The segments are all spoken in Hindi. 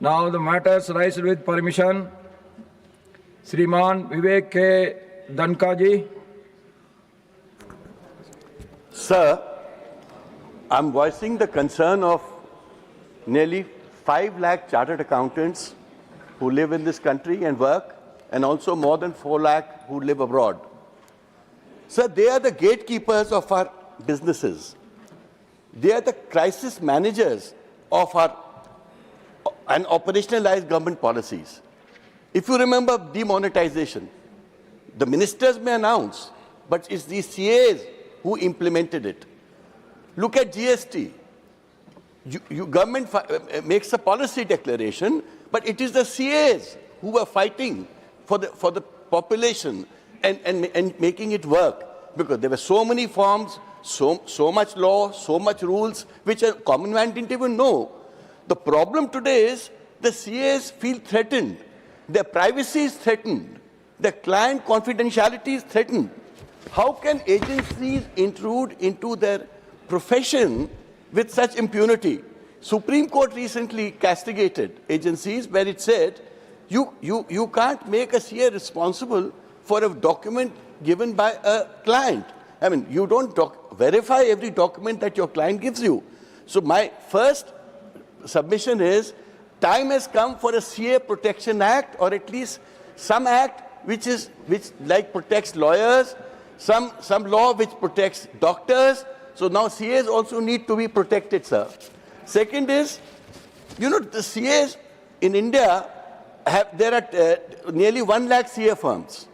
Now the matters raised with permission. Shriman Vivek K. Dankaji. Sir, I'm voicing the concern of nearly 5 lakh chartered accountants who live in this country and work, and also more than 4 lakh who live abroad. Sir, they are the gatekeepers of our businesses. They are the crisis managers of our and operationalize government policies. If you remember demonetization, the ministers may announce, but it's the CAs who implemented it. Look at GST. Government makes a policy declaration, but it is the CAs who are fighting for the population and making it work, because there were so many forms, so much law, so much rules, which a common man didn't even know. The problem today is the CAs feel threatened. Their privacy is threatened. Their client confidentiality is threatened. How can agencies intrude into their profession with such impunity? Supreme Court recently castigated agencies where it said, you can't make a CA responsible for a document given by a client. I mean, you don't verify every document that your client gives you. So my first submission is, time has come for a CA Protection Act, or at least some act which protects lawyers, some law which protects doctors. So now CAs also need to be protected, sir. Second is, the CAs in India there are nearly 1 lakh CA firms,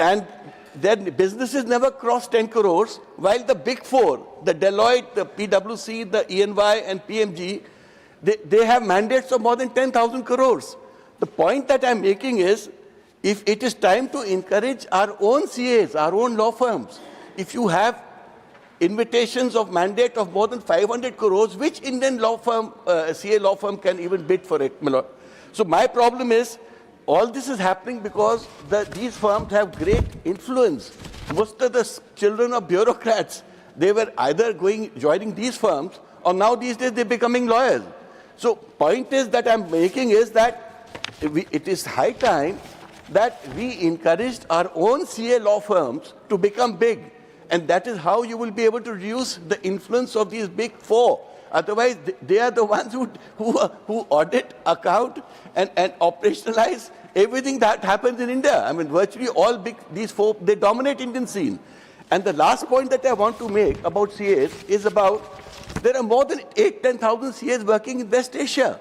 and their businesses never cross 10 crores, while the big four, the Deloitte, the PwC, the EY and PMG, they have mandates of more than 10,000 crores. The point that I'm making is, if it is time to encourage our own CAs, our own law firms, if you have invitations of mandate of more than 500 crores, which Indian law firm, CA law firm can even bid for it? So my problem is, all this is happening because these firms have great influence. Most of the children of bureaucrats, they were either joining these firms, or now these days they're becoming lawyers. So point is that I'm making is that it is high time that we encouraged our own CA law firms to become big. And that is how you will be able to reduce the influence of these big four. Otherwise, they are the ones who audit, account, and operationalize everything that happens in India. I mean, virtually all these four, they dominate Indian scene. And the last point that I want to make about CAs is about, there are more than 10,000 CAs working in West Asia.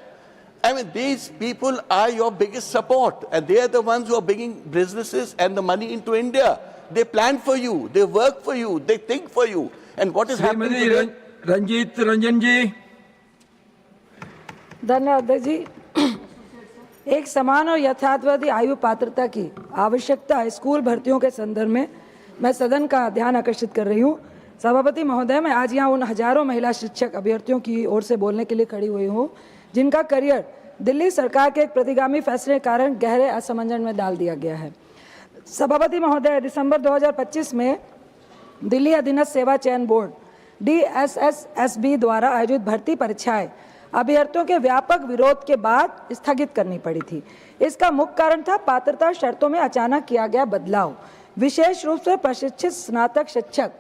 I mean, these people are your biggest support, and they are the ones who are bringing businesses and the money into India. They plan for you, they work for you, they think for you. And what is happening today? Ranjit Ranjan जी। धन्यवाद जी। एक समान और यथार्थवादी आयु पात्रता की आवश्यकता स्कूल भर्तियों के संदर्भ में मैं सदन का ध्यान आकर्षित कर रही हूँ। सभापति महोदय, मैं आज यहाँ उन हजारों महिला शिक्षक अभ्यर्थियों की ओर से बोलने के लिए खड़ी हुई हूँ जिनका करियर दिल्ली सरकार के एक प्रतिगामी फैसले के कारण गहरे असमंजस में डाल दिया गया है। सभापति महोदय, दिसंबर 2025 में दिल्ली अधीनस्थ सेवा चयन बोर्ड DSSSB द्वारा आयोजित भर्ती परीक्षाएं अभ्यर्थियों के व्यापक विरोध के बाद स्थगित करनी पड़ी थी। इसका मुख्य कारण था पात्रता शर्तों में अचानक किया गया बदलाव, विशेष रूप से प्रशिक्षित स्नातक शिक्षक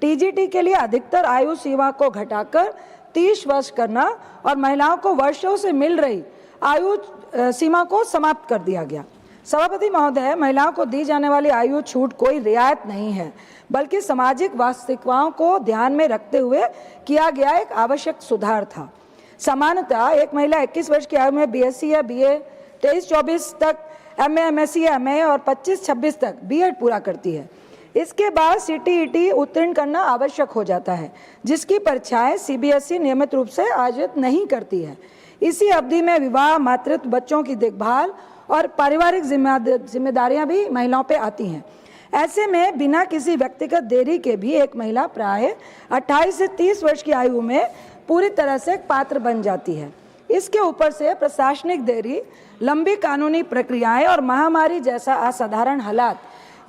TGT के लिए अधिकतर आयु सीमा को घटाकर 30 वर्ष करना और महिलाओं को वर्षों से मिल रही आयु सीमा को समाप्त कर दिया गया। सभापति महोदय, महिलाओं को दी जाने वाली आयु छूट कोई रियायत नहीं है, बल्कि सामाजिक वास्तविकताओं को ध्यान में रखते हुए किया गया एक आवश्यक सुधार था। सामान्यतः एक महिला 21 वर्ष की आयु में BSc या BA, 23-24 तक MA, MSc या MA और 25-26 तक B.Ed पूरा करती है। इसके बाद CTET उत्तीर्ण करना आवश्यक हो जाता है, जिसकी परीक्षाएं CBSE नियमित रूप से आयोजित नहीं करती है। इसी अवधि में विवाह, मातृत्व, बच्चों की देखभाल और पारिवारिक जिम्मेदारियां भी महिलाओं पे आती हैं। ऐसे में बिना किसी व्यक्तिगत देरी के भी एक महिला प्राय 28 से 30 वर्ष की आयु में पूरी तरह से पात्र बन जाती है। इसके ऊपर से प्रशासनिक देरी, लंबी कानूनी प्रक्रियाएं और महामारी जैसा असाधारण हालात,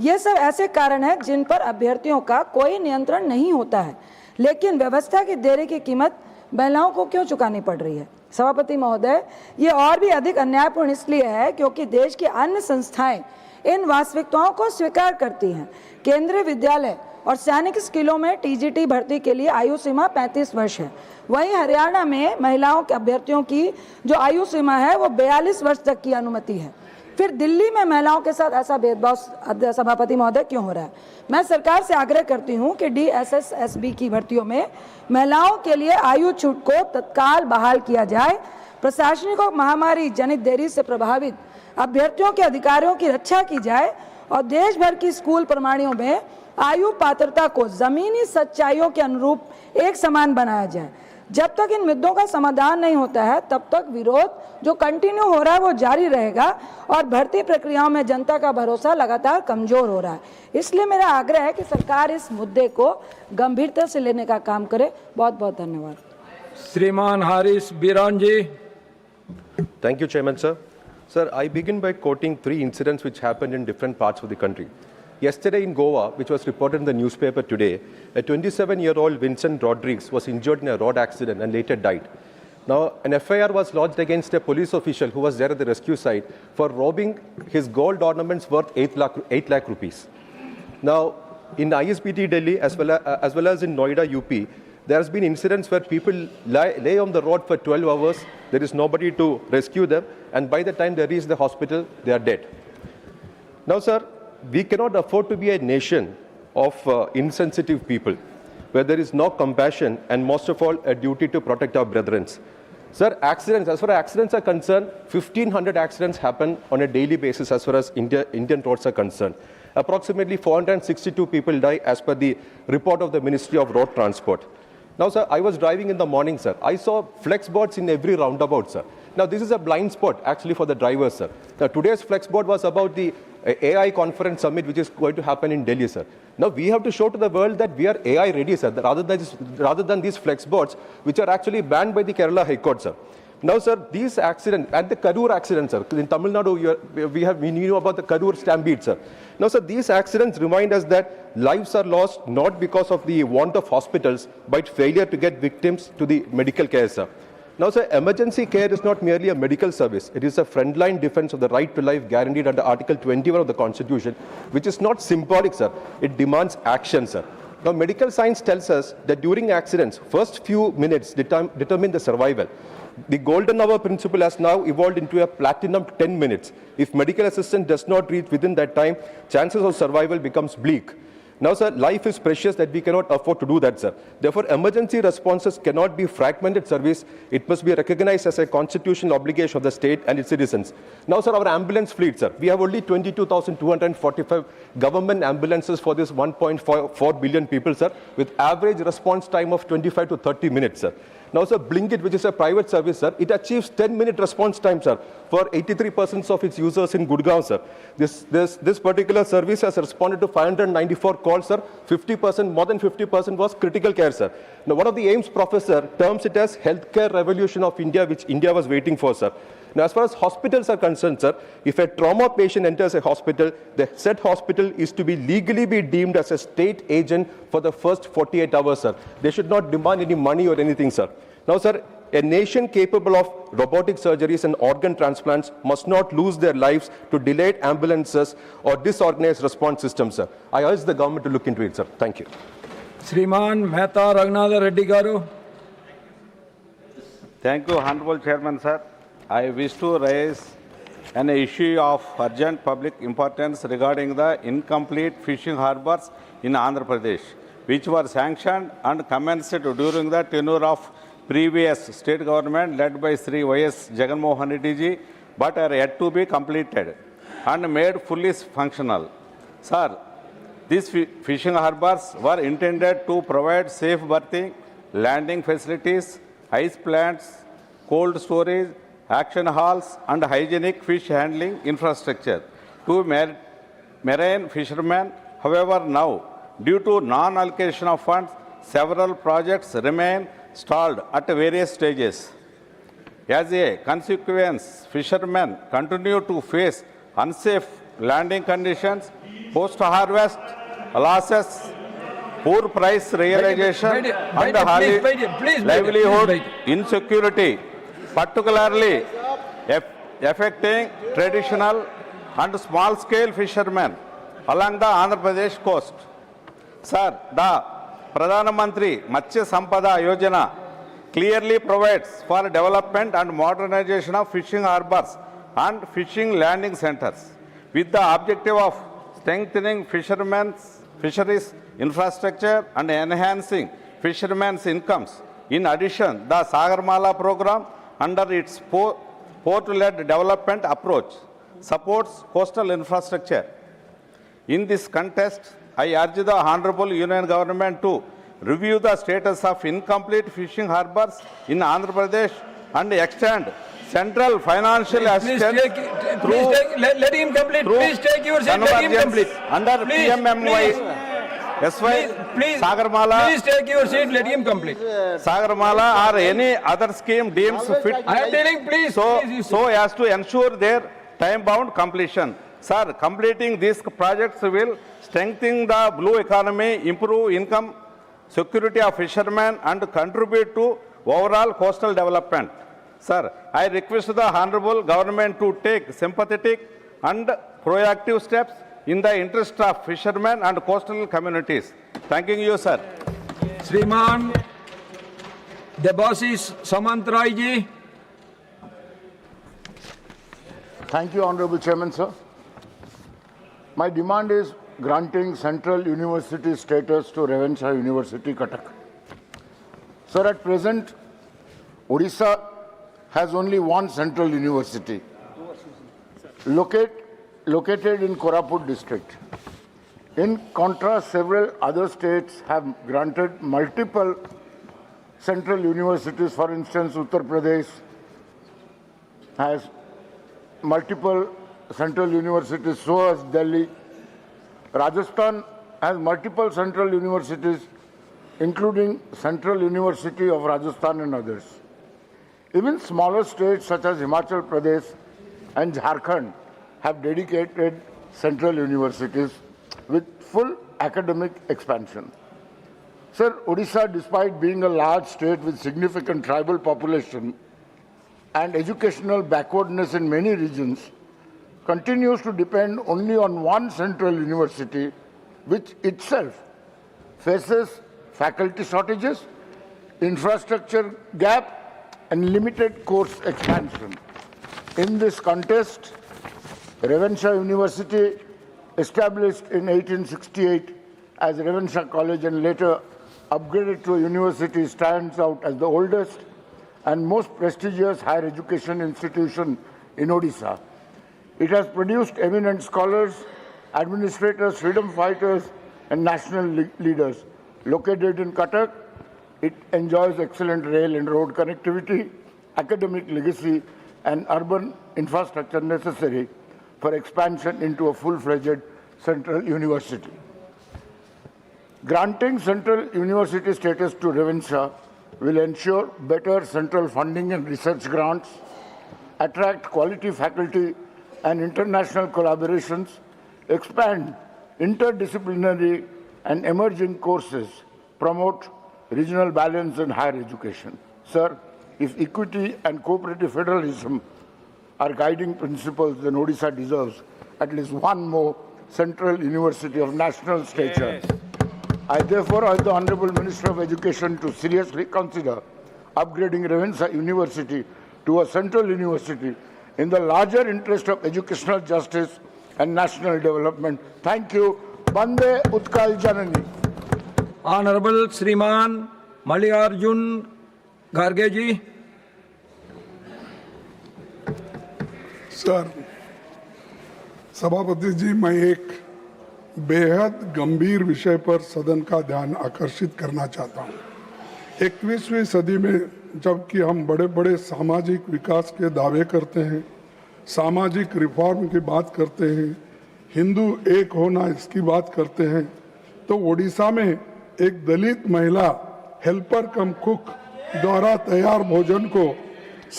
ये सब ऐसे कारण हैं जिन पर अभ्यर्थियों का कोई नियंत्रण नहीं होता है। लेकिन व्यवस्था की देरी की कीमत महिलाओं को क्यों चुकानी पड़ रही है? सभापति महोदय, ये और भी अधिक अन्यायपूर्ण इसलिए है क्योंकि देश की अन्य संस्थाएं इन वास्तविकताओं को स्वीकार करती हैं। केंद्रीय विद्यालय और सैनिक स्कूलों में टीजीटी भर्ती के लिए आयु सीमा 35 वर्ष है। वहीं हरियाणा में महिलाओं के अभ्यर्थियों की जो आयु सीमा है वो 42 वर्ष तक की अनुमति है। फिर दिल्ली में महिलाओं के साथ ऐसा भेदभाव सभापति महोदय क्यों हो रहा है? मैं सरकार से आग्रह करती हूं कि DSSSB की भर्तियों में महिलाओं के लिए आयु छूट को तत्काल बहाल किया जाए। प्रशासनिक और महामारी जनित देरी से प्रभावित अभ्यर्थियों के अधिकारों की रक्षा की जाए और देश भर की स्कूल प्रणालियों में आयु पात्रता को जमीनी सच्चाइयों के अनुरूप एक समान बनाया जाए। जब तक इन मुद्दों का समाधान नहीं होता है तब तक विरोध जो कंटिन्यू हो रहा है वो जारी रहेगा और भर्ती प्रक्रियाओं में जनता का भरोसा लगातार कमजोर हो रहा है। इसलिए मेरा आग्रह है कि सरकार इस मुद्दे को गंभीरता से लेने का काम करे। बहुत बहुत धन्यवाद। श्रीमान हारिस बीरान जी। Thank you, Chairman, sir. Sir, I begin by quoting 3 incidents which happened in different parts of the country. Yesterday in Goa, which was reported in the newspaper today, a 27-year-old Vincent Rodriguez was injured in a road accident and later died. Now, an FIR was lodged against a police official who was there at the rescue site for robbing his gold ornaments worth 8 lakh rupees. Now, in ISBT Delhi as well as in Noida, UP, there has been incidents where people lay on the road for 12 hours, there is nobody to rescue them, and by the time they reach the hospital, they are dead. Now, sir, we cannot afford to be a nation of insensitive people, where there is no compassion and most of all, a duty to protect our brethren. Sir, accidents, as far as accidents are concerned, 1,500 accidents happen on a daily basis as far as Indian roads are concerned. Approximately 462 people die as per the report of the Ministry of Road Transport. Now, sir, I was driving in the morning, sir. I saw flex boards in every roundabout, sir. Now, this is a blind spot, actually, for the drivers, sir. Now, today's flex board was about the AI conference summit, which is going to happen in Delhi, sir. Now, we have to show to the world that we are AI ready, sir, rather than these flex boards, which are actually banned by the Kerala High Court, sir. Now, sir, these accidents, and the Karur accident, sir, in Tamil Nadu, we knew about the Karur stampede, sir. Now, sir, these accidents remind us that lives are lost not because of the want of hospitals, but failure to get victims to the medical care, sir. Now, sir, emergency care is not merely a medical service. It is a frontline defense of the right to life guaranteed under Article 21 of the Constitution, which is not symbolic, sir. It demands action, sir. Now, medical science tells us that during accidents, first few minutes determine the survival. The golden hour principle has now evolved into a platinum 10 minutes. If medical assistance does not reach within that time, chances of survival becomes bleak. Now, sir, life is precious that we cannot afford to do that, sir. Therefore, emergency responses cannot be fragmented service. It must be recognized as a constitutional obligation of the state and its citizens. Now, sir, our ambulance fleet, sir, we have only 22,245 government ambulances for this 1.4 billion people, sir, with average response time of 25 to 30 minutes, sir. Now, sir, Blinkit, which is a private service, sir, it achieves 10-minute response time, sir, for 83% of its users in Gurgaon, sir. This particular service has responded to 594 calls, sir. 50%, more than 50% was critical care, sir. Now, one of the AIMS professor terms it as healthcare revolution of India, which India was waiting for, sir. Now, as far as hospitals are concerned, sir, if a trauma patient enters a hospital, the said hospital is to be legally be deemed as a state agent for the first 48 hours, sir. They should not demand any money or anything, sir. Now, sir, a nation capable of robotic surgeries and organ transplants must not lose their lives to delayed ambulances or disorganized response systems, sir. I urge the government to look into it, sir. Thank you. Sriman Mehta Raghunatha Reddy Garu. Thank you, Honorable Chairman, sir. I wish to raise an issue of urgent public importance regarding the incomplete fishing harbors in Andhra Pradesh, which were sanctioned and commenced during the tenure of previous state government led by Sri Y.S. Jagan Mohan Reddy ji, but are yet to be completed and made fully functional. Sir, these fishing harbors were intended to provide safe berthing, landing facilities, ice plants, cold storage, action halls, and hygienic fish handling infrastructure to marine fishermen. However, now, due to non-allocation of funds, several projects remain stalled at various stages. As a consequence, fishermen continue to face unsafe landing conditions, post-harvest losses, poor price realization Wait, and please, livelihood wait. insecurity, particularly affecting traditional and small-scale fishermen along the Andhra Pradesh coast. Sir, the Pradhana Mantri Matsya Sampada Yojana clearly provides for development and modernization of fishing harbors and fishing landing centers with the objective of strengthening fisheries infrastructure and enhancing fishermen's incomes. In addition, the Sagarmala program under its port-led development approach supports coastal infrastructure. In this context, I urge the Honorable Union Government to review the status of incomplete fishing harbors in Andhra Pradesh and extend central financial assistance let him complete. through Please take your seat. Let him convergence complete. under Please, PMMY, Please, Sagarmala, please take your seat. Let him complete. Sagarmala or any other scheme deems fit I am telling, please. please, you so as to ensure their time-bound completion. Sir, completing these projects will strengthen the blue economy, improve income security of fishermen and contribute to overall coastal development. Sir, I request the Honorable Government to take sympathetic and proactive steps in the interest of fishermen and coastal communities. Thanking you, sir. Shriman Debashish Samantrai ji. Thank you, Honorable Chairman, sir. My demand is granting Central University status to Revansha University, Cuttack. Sir, at present, Odisha has only one Central University, located in Koraput district. In contrast, several other states have granted multiple Central Universities. For instance, Uttar Pradesh has multiple Central Universities, so has Delhi. Rajasthan has multiple Central Universities, including Central University of Rajasthan and others. Even smaller states such as Himachal Pradesh and Jharkhand have dedicated Central Universities with full academic expansion. Sir, Odisha, despite being a large state with significant tribal population and educational backwardness in many regions, continues to depend only on one Central University, which itself faces faculty shortages, infrastructure gap, and limited course expansion. In this context, Revansha University, established in 1868 as Revansha College and later upgraded to a university, stands out as the oldest and most prestigious higher education institution in Odisha. It has produced eminent scholars, administrators, freedom fighters, and national leaders. Located in Cuttack, it enjoys excellent rail and road connectivity, academic legacy, and urban infrastructure necessary for expansion into a full-fledged Central University. Granting Central University status to Revansha will ensure better central funding and research grants, attract quality faculty and international collaborations, expand interdisciplinary and emerging courses, promote regional balance in higher education. Sir, if equity and cooperative federalism are guiding principles, then Odisha deserves at least one more Central University of national stature. Yes. I therefore urge the Honorable Minister of Education to seriously consider upgrading Revansha University to a Central University in the larger interest of educational justice and national development. Thank you. Bande Utkal Janani. Honorable Shriman Mallikarjun Kharge ji. Sir, सभापति जी, मैं एक बेहद गंभीर विषय पर सदन का ध्यान आकर्षित करना चाहता हूं। 21वीं सदी में जबकि हम बड़े बड़े सामाजिक विकास के दावे करते हैं, सामाजिक रिफॉर्म की बात करते हैं, हिंदू एक होना इसकी बात करते हैं, तो ओडिशा में एक दलित महिला हेल्पर कम कुक द्वारा तैयार भोजन को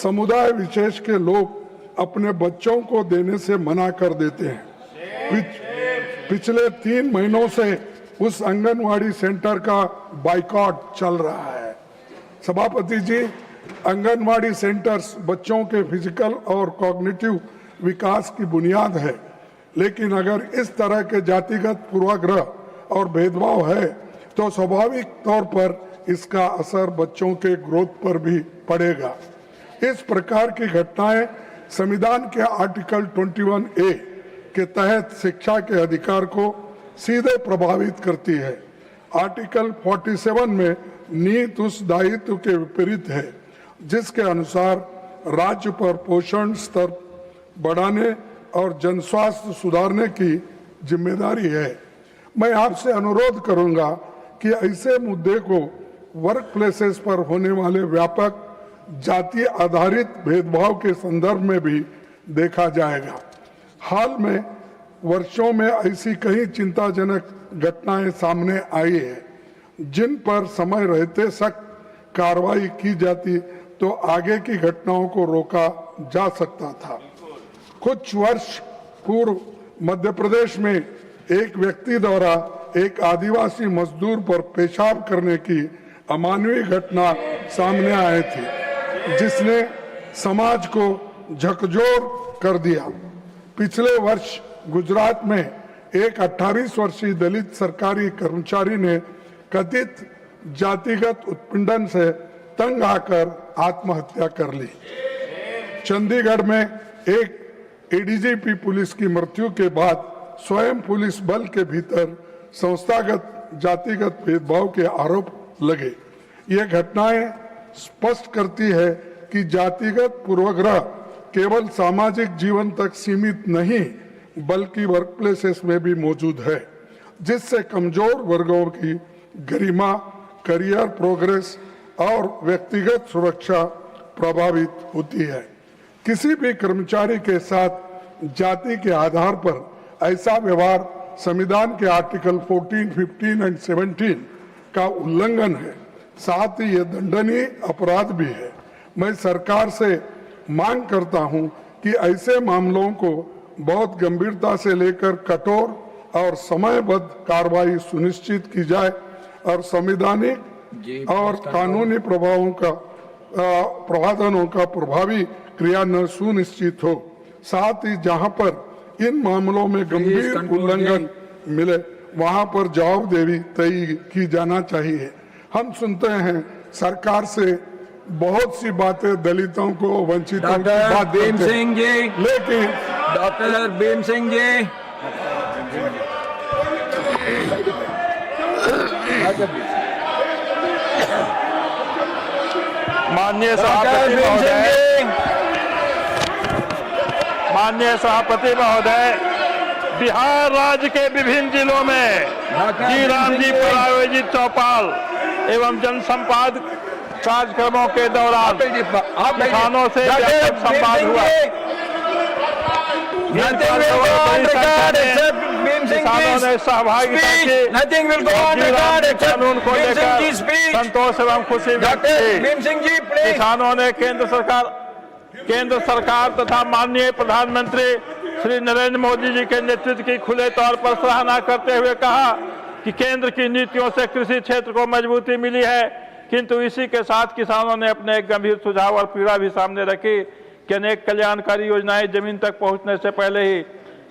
समुदाय विशेष के लोग अपने बच्चों को देने से मना कर देते हैं। पिछले 3 महीनों से उस आंगनवाड़ी सेंटर का बाइकआउट चल रहा है। सभापति जी, आंगनवाड़ी सेंटर्स बच्चों के फिजिकल और कॉग्निटिव विकास की बुनियाद है, लेकिन अगर इस तरह के जातिगत पूर्वाग्रह और भेदभाव है तो स्वाभाविक तौर पर इसका असर बच्चों के ग्रोथ पर भी पड़ेगा। इस प्रकार की घटनाएं संविधान के आर्टिकल 21A के तहत शिक्षा के अधिकार को सीधे प्रभावित करती है। आर्टिकल 47 में नीति उस दायित्व के विपरीत है जिसके अनुसार राज्य पर पोषण स्तर बढ़ाने और जनस्वास्थ्य सुधारने की जिम्मेदारी है। मैं आपसे अनुरोध करूंगा कि ऐसे मुद्दे को वर्क प्लेसेस पर होने वाले व्यापक जाति आधारित भेदभाव के संदर्भ में भी देखा जाएगा। हाल में वर्षों में ऐसी कई चिंताजनक घटनाएं सामने आई है जिन पर समय रहते सख्त कार्रवाई की जाती तो आगे की घटनाओं को रोका जा सकता था। कुछ वर्ष पूर्व मध्य प्रदेश में एक व्यक्ति द्वारा एक आदिवासी मजदूर पर पेशाब करने की अमानवीय घटना सामने आई थी जिसने समाज को झकझोर कर दिया। पिछले वर्ष गुजरात में एक 28 वर्षीय दलित सरकारी कर्मचारी ने कथित जातिगत उत्पीड़न से तंग आकर आत्महत्या कर ली। चंडीगढ़ में एक एडीजीपी पुलिस की मृत्यु के बाद स्वयं पुलिस बल के भीतर संस्थागत जातिगत भेदभाव के आरोप लगे। ये घटनाएं स्पष्ट करती है कि जातिगत पूर्वाग्रह केवल सामाजिक जीवन तक सीमित नहीं बल्कि वर्कप्लेसेस में भी मौजूद है, जिससे कमजोर वर्गों की गरिमा, करियर प्रोग्रेस और व्यक्तिगत सुरक्षा प्रभावित होती है। किसी भी कर्मचारी के साथ जाति के आधार पर ऐसा व्यवहार संविधान के आर्टिकल 14, 15 और 17 का उल्लंघन है, साथ ही ये दंडनीय अपराध भी है। मैं सरकार से मांग करता हूं कि ऐसे मामलों को बहुत गंभीरता से लेकर कठोर और समयबद्ध कार्रवाई सुनिश्चित की जाए और संवैधानिक और कानूनी प्रावधानों का प्रभावी क्रियान्वयन सुनिश्चित हो। साथ ही जहां पर इन मामलों में गंभीर उल्लंघन मिले वहां पर जवाबदेही तय की जाना चाहिए। हम सुनते हैं सरकार से बहुत सी बातें दलितों को, वंचितों की बात भीम सिंह जी, लेकिन डॉक्टर भीम सिंह जी, माननीय सभापति महोदय, बिहार राज्य के विभिन्न जिलों में जी राम जी पर आयोजित चौपाल एवं जनसंवाद कार्यक्रमों के दौरान किसानों से व्यापक संवाद हुआ। किसानों ने सहभागिता की कानून को लेकर संतोष एवं खुशी व्यक्त की। किसानों ने केंद्र सरकार तथा माननीय प्रधानमंत्री श्री नरेंद्र मोदी जी के नेतृत्व की खुले तौर पर सराहना करते हुए कहा कि केंद्र की नीतियों से कृषि क्षेत्र को मजबूती मिली है, किंतु इसी के साथ किसानों ने अपने एक गंभीर सुझाव और पीड़ा भी सामने रखी कि अनेक कल्याणकारी योजनाएं जमीन तक पहुंचने से पहले ही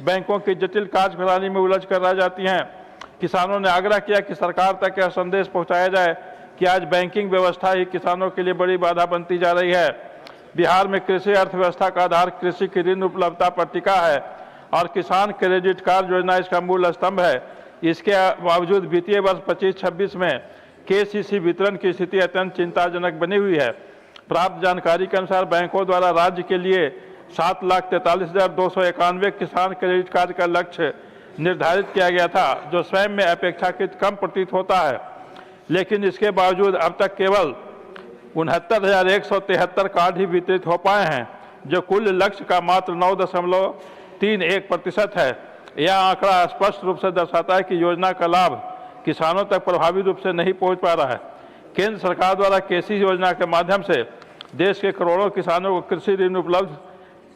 बैंकों की जटिल कार्यप्रणाली में उलझ कर रह जाती हैं। किसानों ने आग्रह किया कि सरकार तक यह संदेश पहुंचाया जाए कि आज बैंकिंग व्यवस्था ही किसानों के लिए बड़ी बाधा बनती जा रही है। बिहार में कृषि अर्थव्यवस्था का आधार कृषि की ऋण उपलब्धता पर टिका है और किसान क्रेडिट कार्ड योजना इसका मूल स्तंभ है। इसके बावजूद वित्तीय वर्ष 25-26 में केसीसी वितरण की स्थिति अत्यंत चिंताजनक बनी हुई है। प्राप्त जानकारी के अनुसार बैंकों द्वारा राज्य के लिए 7,43,291 किसान क्रेडिट कार्ड का लक्ष्य निर्धारित किया गया था, जो स्वयं में अपेक्षाकृत कम प्रतीत होता है। लेकिन इसके बावजूद अब तक केवल 69,173 कार्ड ही वितरित हो पाए हैं, जो कुल लक्ष्य का मात्र 9.31% है। यह आंकड़ा स्पष्ट रूप से दर्शाता है कि योजना का लाभ किसानों तक प्रभावी रूप से नहीं पहुंच पा रहा है। केंद्र सरकार द्वारा केसी योजना के माध्यम से देश के करोड़ों किसानों को कृषि ऋण उपलब्ध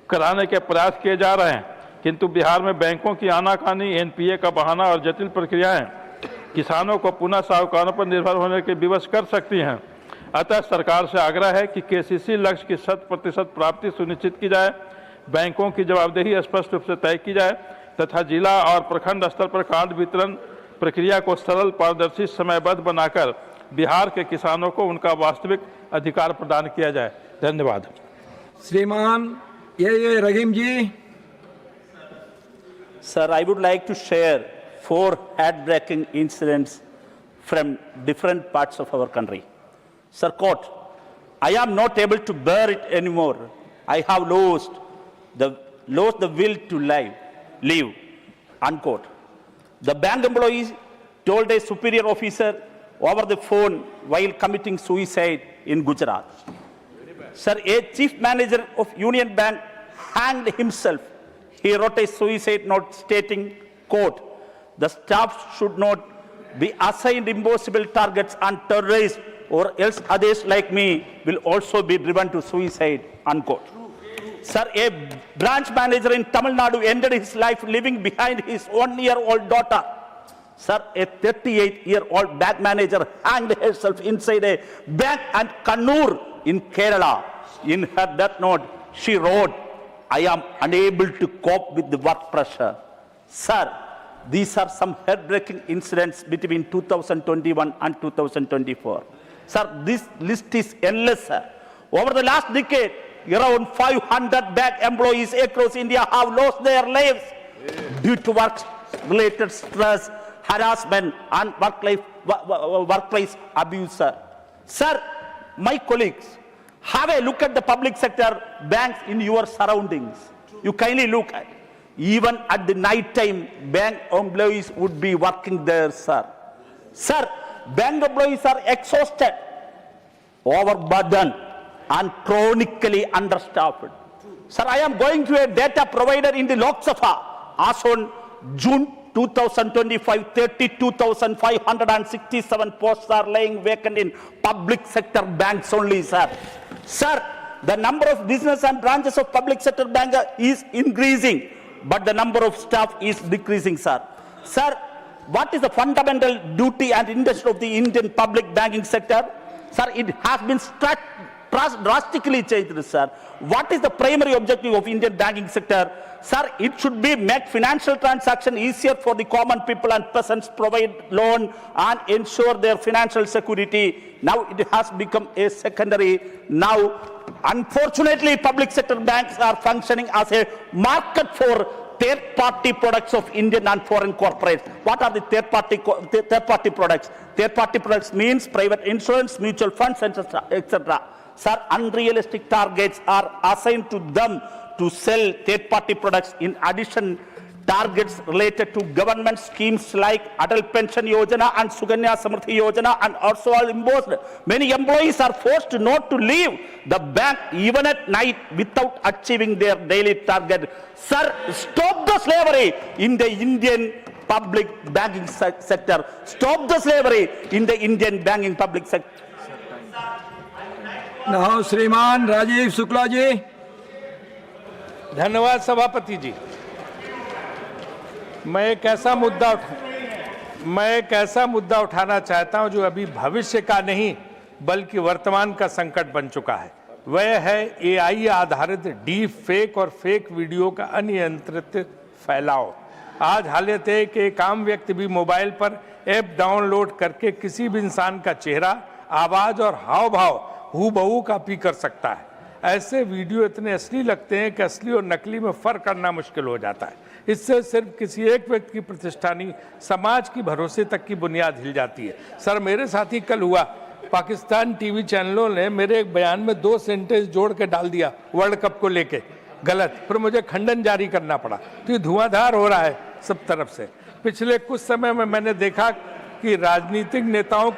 कराने के प्रयास किए जा रहे हैं, किंतु बिहार में बैंकों की आनाकानी, एनपीए का बहाना और जटिल प्रक्रियाएं किसानों को पुनः साहूकारों पर निर्भर होने के विवश कर सकती हैं। अतः सरकार से आग्रह है कि केसीसी लक्ष्य की 100% प्राप्ति सुनिश्चित की जाए, बैंकों की जवाबदेही स्पष्ट रूप से तय की जाए तथा जिला और प्रखंड स्तर पर कार्ड वितरण प्रक्रिया को सरल, पारदर्शी, समयबद्ध बनाकर बिहार के किसानों को उनका वास्तविक अधिकार प्रदान किया जाए। धन्यवाद। श्रीमान ये रहीम जी। Sir, I would like to share 4 heartbreaking incidents from different parts of our country. Sir, quote, I am not able to bear it anymore. I have lost the will to live, unquote. The bank employees told a superior officer over the phone while committing suicide in Gujarat. Sir, a chief manager of Union Bank hanged himself. He wrote a suicide note stating, quote, the staff should not be assigned impossible targets and terrorists, or else others like me will also be driven to suicide, unquote. Sir, a branch manager in Tamil Nadu ended his life leaving behind his 1-year-old daughter. Sir, a 38-year-old bank manager hanged herself inside a bank at Kannur in Kerala. In her death note, she wrote, I am unable to cope with the work pressure. Sir, these are some heartbreaking incidents between 2021 and 2024. Sir, this list is endless, sir. Over the last decade, around 500 bank employees across India have lost their lives due to work-related stress, harassment, and workplace abuse, sir. Sir, my colleagues, have a look at the public sector banks in your surroundings. You kindly look at. Even at the night time, bank employees would be working there, sir. Sir, bank employees are exhausted, overburdened, and chronically understaffed. Sir, I am going to a data provider in the Lok Sabha. As on June 2025, 32,567 posts are lying vacant in public sector banks only, sir. Sir, the number of business and branches of public sector bank is increasing, but the number of staff is decreasing, sir. Sir, what is the fundamental duty and intention of the Indian public banking sector? Sir, it has been drastically changed, sir. What is the primary objective of Indian banking sector? Sir, it should be make financial transaction easier for the common people and peasants, provide loan and ensure their financial security. Now it has become a secondary. Now, unfortunately, public sector banks are functioning as a market for third-party products of Indian and foreign corporates. What are the third-party products? Third-party products means private insurance, mutual funds, etc. Sir, unrealistic targets are assigned to them to sell third-party products. In addition, targets related to government schemes like Atal Pension Yojana and Suganya Samriddhi Yojana and also are imposed. Many employees are forced not to leave the bank even at night without achieving their daily target. Sir, stop the slavery in the Indian public banking sector. Stop the slavery in the Indian banking public sector. Now, Shriman Rajiv Shukla ji. धन्यवाद सभापति जी। मैं एक ऐसा मुद्दा उठाना चाहता हूं जो अभी भविष्य का नहीं बल्कि वर्तमान का संकट बन चुका है। वह है एआई आधारित डीप फेक और फेक वीडियो का अनियंत्रित फैलाव। आज हालत है कि एक आम व्यक्ति भी मोबाइल पर ऐप डाउनलोड करके किसी भी इंसान का चेहरा, आवाज और हाव भाव हूबहू कॉपी कर सकता है। ऐसे वीडियो इतने असली लगते हैं कि असली और नकली में फर्क करना मुश्किल हो जाता है। इससे सिर्फ किसी एक व्यक्ति की प्रतिष्ठा नहीं, समाज की भरोसे तक की बुनियाद हिल जाती है। सर, मेरे साथ ही कल हुआ, पाकिस्तान टीवी चैनलों ने मेरे एक बयान में 2 सेंटेंस जोड़ के डाल दिया वर्ल्ड कप को लेके गलत, फिर मुझे खंडन जारी करना पड़ा। तो ये धुआंधार हो रहा है सब तरफ से। पिछले कुछ समय में मैंने देखा कि राजनीतिक नेताओं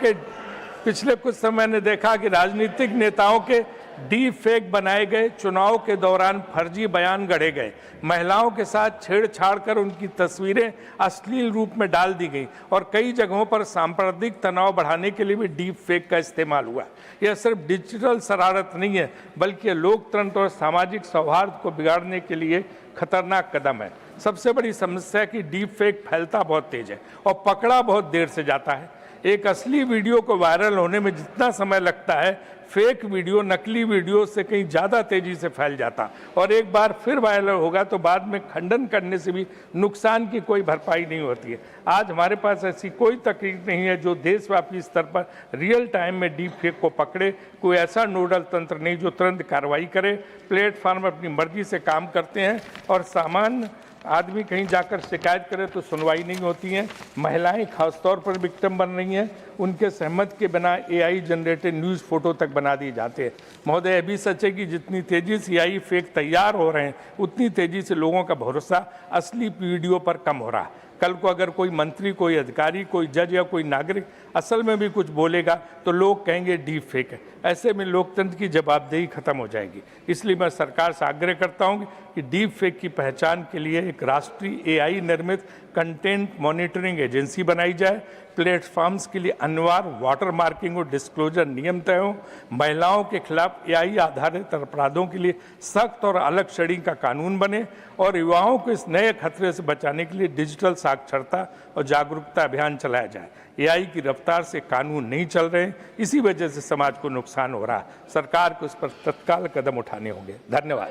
के डीप फेक बनाए गए, चुनाव के दौरान फर्जी बयान गढ़े गए, महिलाओं के साथ छेड़छाड़ कर उनकी तस्वीरें अश्लील रूप में डाल दी गई और कई जगहों पर सांप्रदायिक तनाव बढ़ाने के लिए भी डीप फेक का इस्तेमाल हुआ। यह सिर्फ डिजिटल शरारत नहीं है बल्कि लोकतंत्र और सामाजिक सौहार्द को बिगाड़ने के लिए खतरनाक कदम है। सबसे बड़ी समस्या है कि डीप फेक फैलता बहुत तेज है और पकड़ा बहुत देर से जाता है। एक असली वीडियो को वायरल होने में जितना समय लगता है, फेक वीडियो, नकली वीडियो से कहीं ज़्यादा तेजी से फैल जाता, और एक बार फिर वायरल होगा तो बाद में खंडन करने से भी नुकसान की कोई भरपाई नहीं होती है। आज हमारे पास ऐसी कोई तकनीक नहीं है जो देशव्यापी स्तर पर रियल टाइम में डीप फेक को पकड़े। कोई ऐसा नोडल तंत्र नहीं जो तुरंत कार्रवाई करे। प्लेटफॉर्म अपनी मर्जी से काम करते हैं और सामान्य आदमी कहीं जाकर शिकायत करे तो सुनवाई नहीं होती है। महिलाएं खासतौर पर विक्टिम बन रही हैं, उनके सहमत के बिना AI जनरेटेड न्यूज़ फोटो तक बना दिए जाते हैं। महोदय, यह भी सच है कि जितनी तेज़ी से AI फेक तैयार हो रहे हैं, उतनी तेज़ी से लोगों का भरोसा असली वीडियो पर कम हो रहा है। कल को अगर कोई मंत्री, कोई अधिकारी, कोई जज या कोई नागरिक असल में भी कुछ बोलेगा तो लोग कहेंगे डीप फेक है। ऐसे में लोकतंत्र की जवाबदेही खत्म हो जाएगी। इसलिए मैं सरकार से आग्रह करता हूं कि डीप फेक की पहचान के लिए एक राष्ट्रीय AI निर्मित कंटेंट मॉनिटरिंग एजेंसी बनाई जाए। प्लेटफॉर्म्स के लिए अनिवार्य वाटर मार्किंग और डिस्क्लोजर नियम तय हों। महिलाओं के खिलाफ AI आधारित अपराधों के लिए सख्त और अलग श्रेणी का कानून बने और युवाओं को इस नए खतरे से बचाने के लिए डिजिटल साक्षरता और जागरूकता अभियान चलाया जाए। AI की रफ्तार से कानून नहीं चल रहे, इसी वजह से समाज को नुकसान हो रहा है। सरकार को इस पर तत्काल कदम उठाने होंगे। धन्यवाद।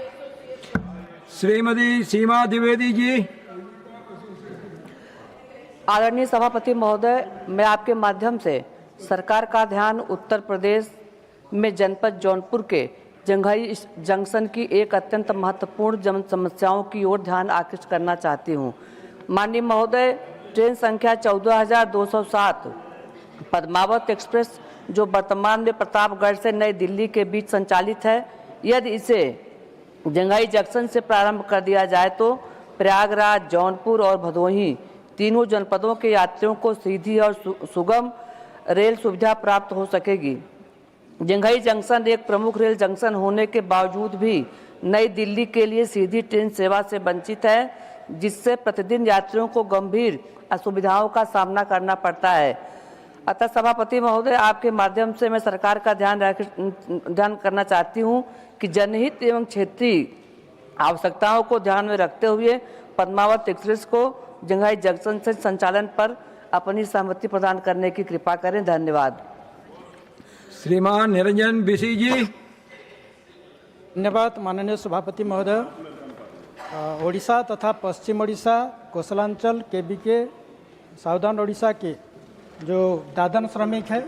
श्रीमती सीमा द्विवेदी जी। आदरणीय सभापति महोदय, मैं आपके माध्यम से सरकार का ध्यान उत्तर प्रदेश में जनपद जौनपुर के जंघई जंक्शन की एक अत्यंत महत्वपूर्ण जन समस्याओं की ओर ध्यान आकृष्ट करना चाहती हूँ। माननीय महोदय, ट्रेन संख्या 14,207 पद्मावत एक्सप्रेस जो वर्तमान में प्रतापगढ़ से नई दिल्ली के बीच संचालित है, यदि इसे जंघई जंक्शन से प्रारंभ कर दिया जाए तो प्रयागराज, जौनपुर और भदोही तीनों जनपदों के यात्रियों को सीधी और सुगम रेल सुविधा प्राप्त हो सकेगी। जंघई जंक्शन एक प्रमुख रेल जंक्शन होने के बावजूद भी नई दिल्ली के लिए सीधी ट्रेन सेवा से वंचित है, जिससे प्रतिदिन यात्रियों को गंभीर असुविधाओं का सामना करना पड़ता है। अतः सभापति महोदय, आपके माध्यम से मैं सरकार का ध्यान करना चाहती हूं कि जनहित एवं क्षेत्रीय आवश्यकताओं को ध्यान में रखते हुए पद्मावत एक्सप्रेस को जंघई जंक्शन से संचालन पर अपनी सहमति प्रदान करने की कृपा करें। धन्यवाद। श्रीमान निरंजन बिशी जी। धन्यवाद माननीय सभापति महोदय। ओडिशा तथा पश्चिम ओडिशा, कोसलांचल, केबीके, साउदर्न ओडिशा के जो दादन श्रमिक हैं,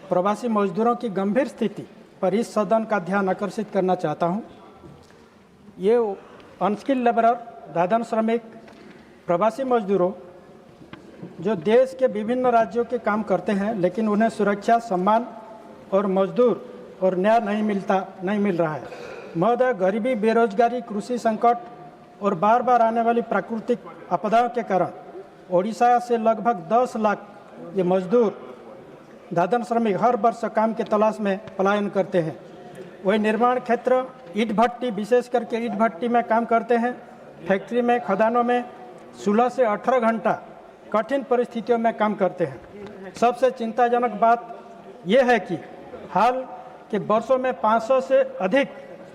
प्रवासी मजदूरों की गंभीर स्थिति पर इस सदन का ध्यान आकर्षित करना चाहता हूं। ये अनस्किल्ड लेबरर, दादन श्रमिक, प्रवासी मजदूरों जो देश के विभिन्न राज्यों के काम करते हैं, लेकिन उन्हें सुरक्षा, सम्मान और मजदूर और न्याय नहीं मिल रहा है। महोदय, गरीबी, बेरोजगारी, कृषि संकट और बार बार आने वाली प्राकृतिक आपदाओं के कारण ओडिशा से लगभग 10 लाख ये मजदूर, दादन श्रमिक हर वर्ष काम की तलाश में पलायन करते हैं। वही निर्माण क्षेत्र, ईंट भट्टी, विशेष करके ईंट भट्टी में काम करते हैं। फैक्ट्री में, खदानों में 16 से 18 घंटा कठिन परिस्थितियों में काम करते हैं। सबसे चिंताजनक बात यह है कि हाल के वर्षों में 500 से अधिक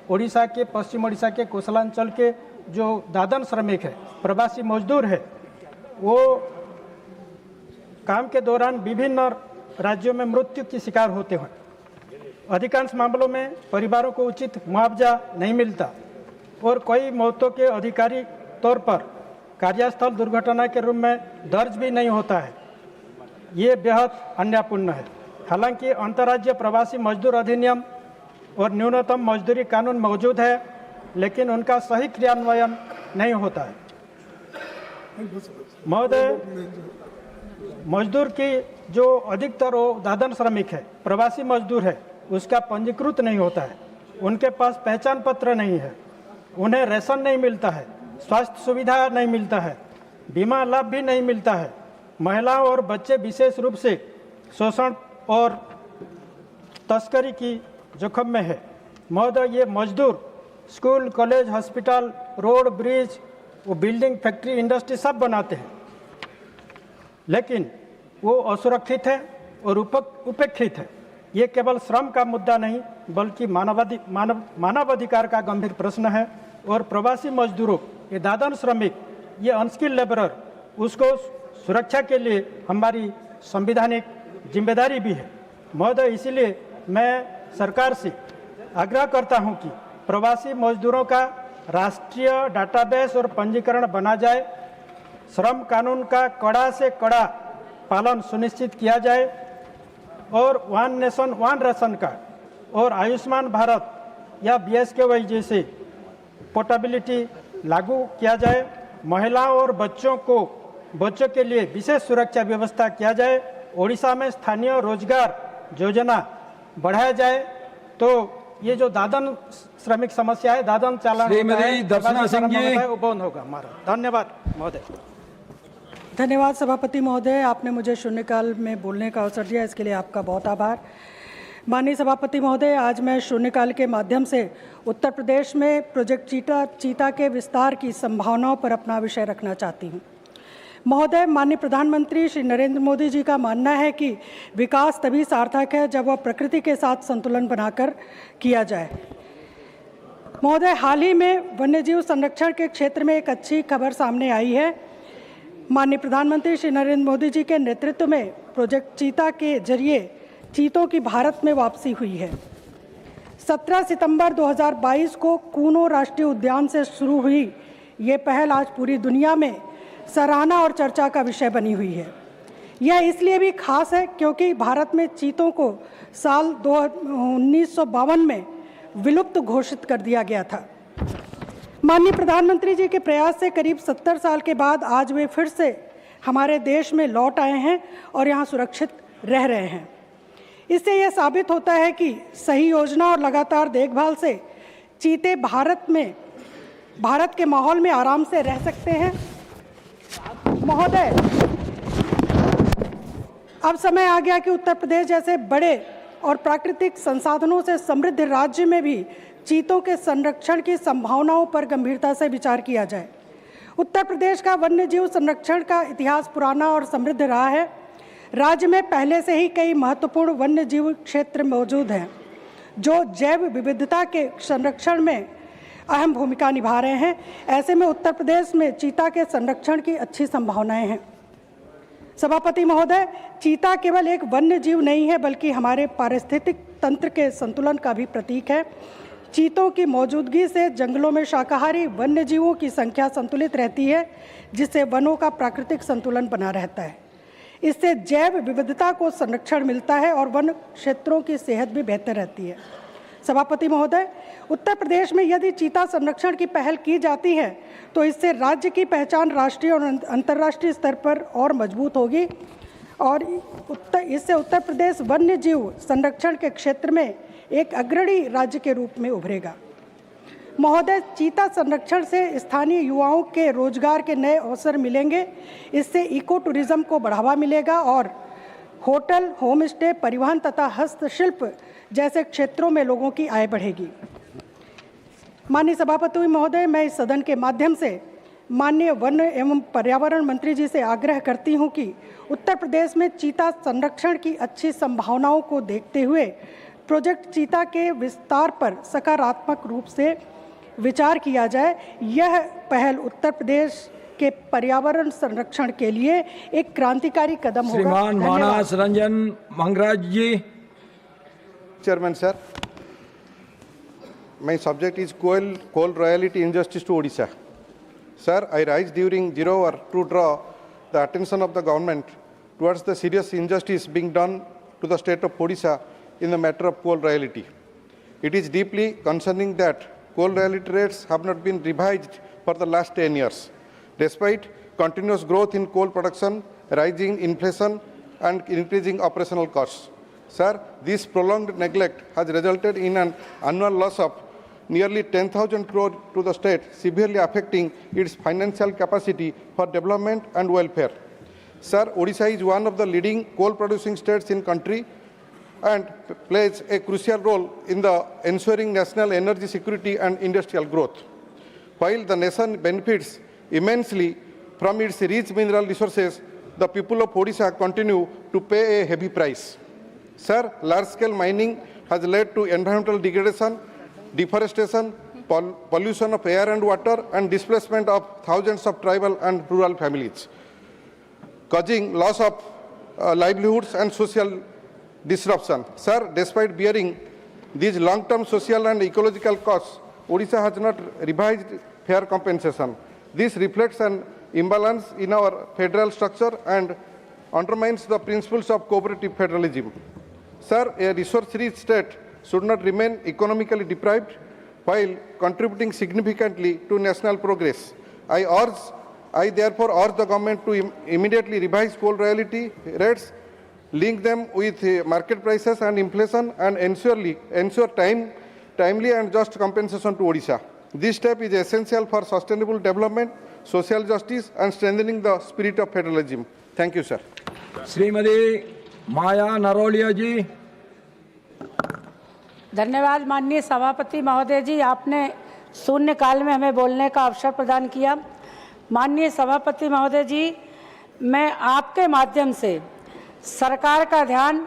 ओडिशा के, पश्चिम ओडिशा के, कोसलांचल के जो दादन श्रमिक है, प्रवासी मजदूर है, वो काम के दौरान विभिन्न राज्यों में मृत्यु की शिकार होते हैं। अधिकांश मामलों में परिवारों को उचित मुआवजा नहीं मिलता और कई मौतों के आधिकारिक तौर पर कार्यस्थल दुर्घटना के रूप में दर्ज भी नहीं होता है। ये बेहद अन्यायपूर्ण है। हालांकि अंतर्राज्यीय प्रवासी मजदूर अधिनियम और न्यूनतम मजदूरी कानून मौजूद है, लेकिन उनका सही क्रियान्वयन नहीं होता है। महोदय, मजदूर की जो अधिकतर वो दादन श्रमिक है, प्रवासी मजदूर है, उसका पंजीकृत नहीं होता है। उनके पास पहचान पत्र नहीं है, उन्हें राशन नहीं मिलता है, स्वास्थ्य सुविधा नहीं मिलता है, बीमा लाभ भी नहीं मिलता है। महिलाओं और बच्चे विशेष रूप से शोषण और तस्करी की जोखिम में है। महोदय, ये मजदूर school, college, hospital, road, bridge, वो बिल्डिंग, फैक्ट्री, इंडस्ट्री सब बनाते हैं, लेकिन वो असुरक्षित है और उपेक्षित है। ये केवल श्रम का मुद्दा नहीं, बल्कि मानवाधिकार का गंभीर प्रश्न है। और प्रवासी मजदूरों, ये दादन श्रमिक ये अनस्किल्ड लेबरर उसको सुरक्षा के लिए हमारी संवैधानिक जिम्मेदारी भी है। महोदय, इसीलिए मैं सरकार से आग्रह करता हूं कि प्रवासी मजदूरों का राष्ट्रीय डाटाबेस और पंजीकरण बना जाए, श्रम कानून का कड़ा से कड़ा पालन सुनिश्चित किया जाए और one nation one ration card और आयुष्मान भारत या BSKY जैसे पोर्टेबिलिटी लागू किया जाए। महिलाओं और बच्चों के लिए विशेष सुरक्षा व्यवस्था किया जाए। ओडिशा में स्थानीय रोजगार योजना बढ़ाया जाए तो ये जो दादन श्रमिक समस्या है, दादन चालान श्रीमती दर्शना सिंह जी, वो बंद होगा हमारा। धन्यवाद महोदय। धन्यवाद सभापति महोदय, आपने मुझे शून्यकाल में बोलने का अवसर दिया, इसके लिए आपका बहुत आभार। माननीय सभापति महोदय, आज मैं शून्यकाल के माध्यम से उत्तर प्रदेश में प्रोजेक्ट चीता के विस्तार की संभावनाओं पर अपना विषय रखना चाहती हूँ। महोदय, माननीय प्रधानमंत्री श्री नरेंद्र मोदी जी का मानना है कि विकास तभी सार्थक है जब वह प्रकृति के साथ संतुलन बनाकर किया जाए। महोदय, हाल ही में वन्यजीव संरक्षण के क्षेत्र में एक अच्छी खबर सामने आई है। माननीय प्रधानमंत्री श्री नरेंद्र मोदी जी के नेतृत्व में प्रोजेक्ट चीता के जरिए चीतों की भारत में वापसी हुई है। 17 सितंबर 2022 को कूनो राष्ट्रीय उद्यान से शुरू हुई ये पहल आज पूरी दुनिया में सराहना और चर्चा का विषय बनी हुई है। यह इसलिए भी खास है क्योंकि भारत में चीतों को साल 1952 में विलुप्त घोषित कर दिया गया था। माननीय प्रधानमंत्री जी के प्रयास से करीब 70 साल के बाद आज वे फिर से हमारे देश में लौट आए हैं और यहाँ सुरक्षित रह रहे हैं। इससे यह साबित होता है कि सही योजना और लगातार देखभाल से चीते भारत के माहौल में आराम से रह सकते हैं। महोदय, अब समय आ गया कि उत्तर प्रदेश जैसे बड़े और प्राकृतिक संसाधनों से समृद्ध राज्य में भी चीतों के संरक्षण की संभावनाओं पर गंभीरता से विचार किया जाए। उत्तर प्रदेश का वन्यजीव संरक्षण का इतिहास पुराना और समृद्ध रहा है। राज्य में पहले से ही कई महत्वपूर्ण वन्यजीव क्षेत्र मौजूद हैं जो जैव विविधता के संरक्षण में अहम भूमिका निभा रहे हैं। ऐसे में उत्तर प्रदेश में चीता के संरक्षण की अच्छी संभावनाएं हैं। सभापति महोदय, चीता केवल एक वन्य जीव नहीं है बल्कि हमारे पारिस्थितिक तंत्र के संतुलन का भी प्रतीक है। चीतों की मौजूदगी से जंगलों में शाकाहारी वन्य जीवों की संख्या संतुलित रहती है, जिससे वनों का प्राकृतिक संतुलन बना रहता है। इससे जैव विविधता को संरक्षण मिलता है और वन क्षेत्रों की सेहत भी बेहतर रहती है। सभापति महोदय, उत्तर प्रदेश में यदि चीता संरक्षण की पहल की जाती है तो इससे राज्य की पहचान राष्ट्रीय और अंतर्राष्ट्रीय स्तर पर और मजबूत होगी और इससे उत्तर प्रदेश वन्य जीव संरक्षण के क्षेत्र में एक अग्रणी राज्य के रूप में उभरेगा। महोदय, चीता संरक्षण से स्थानीय युवाओं के रोजगार के नए अवसर मिलेंगे। इससे इको टूरिज्म को बढ़ावा मिलेगा और होटल, होम स्टे, परिवहन तथा हस्तशिल्प जैसे क्षेत्रों में लोगों की आय बढ़ेगी। माननीय सभापति महोदय, मैं इस सदन के माध्यम से माननीय वन एवं पर्यावरण मंत्री जी से आग्रह करती हूं कि उत्तर प्रदेश में चीता संरक्षण की अच्छी संभावनाओं को देखते हुए प्रोजेक्ट चीता के विस्तार पर सकारात्मक रूप से विचार किया जाए। यह पहल उत्तर प्रदेश के पर्यावरण संरक्षण के लिए एक क्रांतिकारी कदम होगा। श्रीमान मानस रंजन मंगराज जी। Chairman sir, my subject is coal royalty injustice to Odisha. Sir, I rise during zero hour to draw the attention of the government towards the serious injustice being done to the state of Odisha in the matter of coal royalty. It is deeply concerning that coal royalty rates have not been revised for the last 10 years, despite continuous growth in coal production, rising inflation and increasing operational costs. Sir, this prolonged neglect has resulted in an annual loss of nearly 10,000 crore to the state, severely affecting its financial capacity for development and welfare. Sir, Odisha is one of the leading coal-producing states in country and plays a crucial role in the ensuring national energy security and industrial growth. While the nation benefits immensely from its rich mineral resources, the people of Odisha continue to pay a heavy price. Sir, large-scale mining has led to environmental degradation, deforestation, pollution of air and water, and displacement of thousands of tribal and rural families, causing loss of livelihoods and social disruption. Sir, despite bearing these long-term social and ecological costs, Odisha has not revised fair compensation. This reflects an imbalance in our federal structure and undermines the principles of cooperative federalism. Sir, a resource-rich state should not remain economically deprived while contributing significantly to national progress. I therefore urge the government to immediately revise coal royalty rates, link them with market prices and inflation, and ensure timely and just compensation to Odisha. This step is essential for sustainable development, social justice, and strengthening the spirit of federalism. Thank you, sir. Shrimati माया नरोलिया जी। धन्यवाद माननीय सभापति महोदय जी, आपने शून्य काल में हमें बोलने का अवसर प्रदान किया। माननीय सभापति महोदय जी, मैं आपके माध्यम से सरकार का ध्यान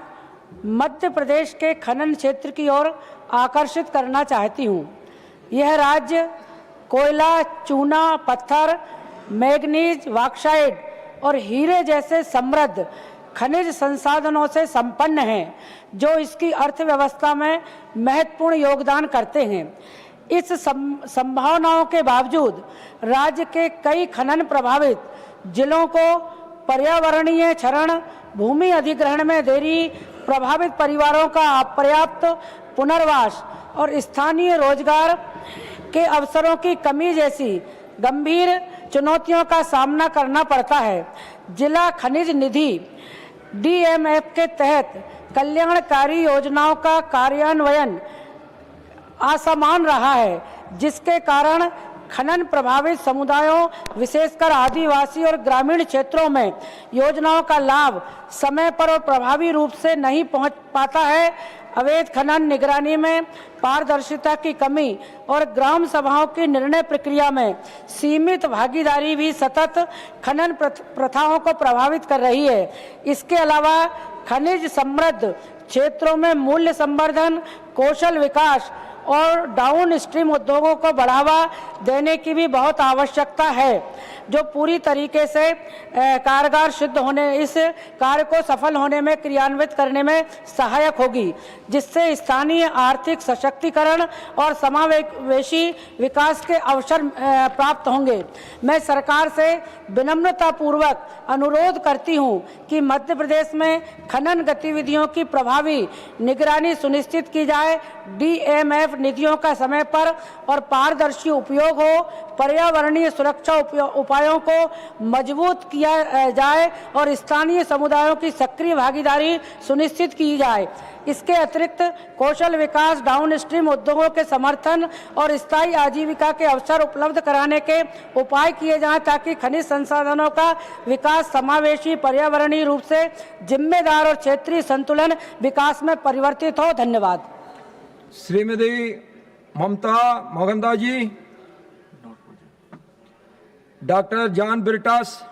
मध्य प्रदेश के खनन क्षेत्र की ओर आकर्षित करना चाहती हूँ। यह राज्य कोयला, चूना, पत्थर, मैग्नीज, बॉक्साइट और हीरे जैसे समृद्ध खनिज संसाधनों से संपन्न है, जो इसकी अर्थव्यवस्था में महत्वपूर्ण योगदान करते हैं। इस संभावनाओं के बावजूद राज्य के कई खनन प्रभावित जिलों को पर्यावरणीय क्षरण, भूमि अधिग्रहण में देरी, प्रभावित परिवारों का अपर्याप्त पुनर्वास और स्थानीय रोजगार के अवसरों की कमी जैसी गंभीर चुनौतियों का सामना करना पड़ता है। जिला खनिज निधि DMF के तहत कल्याणकारी योजनाओं का कार्यान्वयन असमान रहा है, जिसके कारण खनन प्रभावित समुदायों, विशेषकर आदिवासी और ग्रामीण क्षेत्रों में योजनाओं का लाभ समय पर और प्रभावी रूप से नहीं पहुंच पाता है। अवैध खनन निगरानी में पारदर्शिता की कमी और ग्राम सभाओं की निर्णय प्रक्रिया में सीमित भागीदारी भी सतत खनन प्रथाओं को प्रभावित कर रही है। इसके अलावा खनिज समृद्ध क्षेत्रों में मूल्य संवर्धन, कौशल विकास और डाउन स्ट्रीम उद्योगों को बढ़ावा देने की भी बहुत आवश्यकता है, जो पूरी तरीके से कारगर सिद्ध होने, इस कार्य को सफल होने में क्रियान्वित करने में सहायक होगी, जिससे स्थानीय आर्थिक सशक्तिकरण और समावेशी विकास के अवसर प्राप्त होंगे। मैं सरकार से विनम्रतापूर्वक अनुरोध करती हूं कि मध्य प्रदेश में खनन गतिविधियों की प्रभावी निगरानी सुनिश्चित की जाए, DMF निधियों का समय पर और पारदर्शी उपयोग हो, पर्यावरणीय सुरक्षा उपायों को मजबूत किया जाए और स्थानीय समुदायों की सक्रिय भागीदारी सुनिश्चित की जाए। इसके अतिरिक्त कौशल विकास, डाउन स्ट्रीम उद्योगों के समर्थन और स्थायी आजीविका के अवसर उपलब्ध कराने के उपाय किए जाएं, ताकि खनिज संसाधनों का विकास समावेशी, पर्यावरणीय रूप से जिम्मेदार और क्षेत्रीय संतुलन विकास में परिवर्तित हो। धन्यवाद। Shrimati Mamata Mohandas ji. Doctor John Brittas.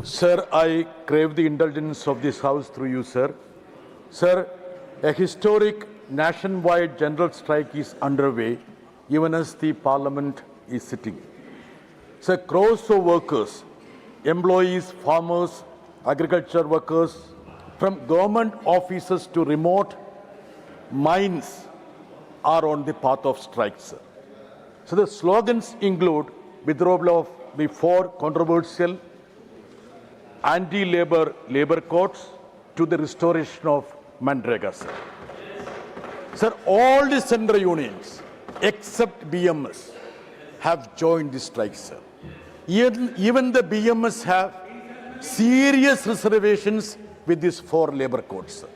Sir, I crave the indulgence of this House through you, sir. Sir, a historic nationwide general strike is underway, even as the Parliament is sitting. Sir, crores of workers, employees, farmers, agriculture workers, from government offices to remote mines are on the path of strike, sir. So the slogans include withdrawal of the four controversial anti-labor labor codes to the restoration of Manrega, sir. Sir, all the central unions except BMS have joined the strike, sir. Even the BMS have serious reservations with these four labor codes, sir.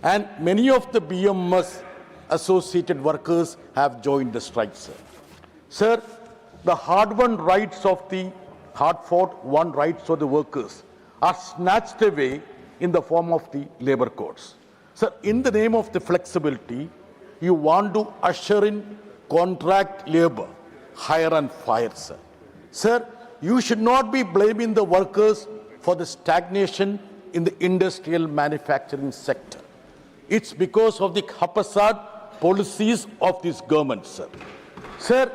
And many of the BMS associated workers have joined the strike, sir. Sir, the hard-won rights of the hard-fought-won rights of the workers are snatched away in the form of the labor codes. Sir, in the name of the flexibility, you want to usher in contract labor, hire and fire, sir. Sir, you should not be blaming the workers for the stagnation in the industrial manufacturing sector. It's because of the haphazard policies of this government, sir. Sir,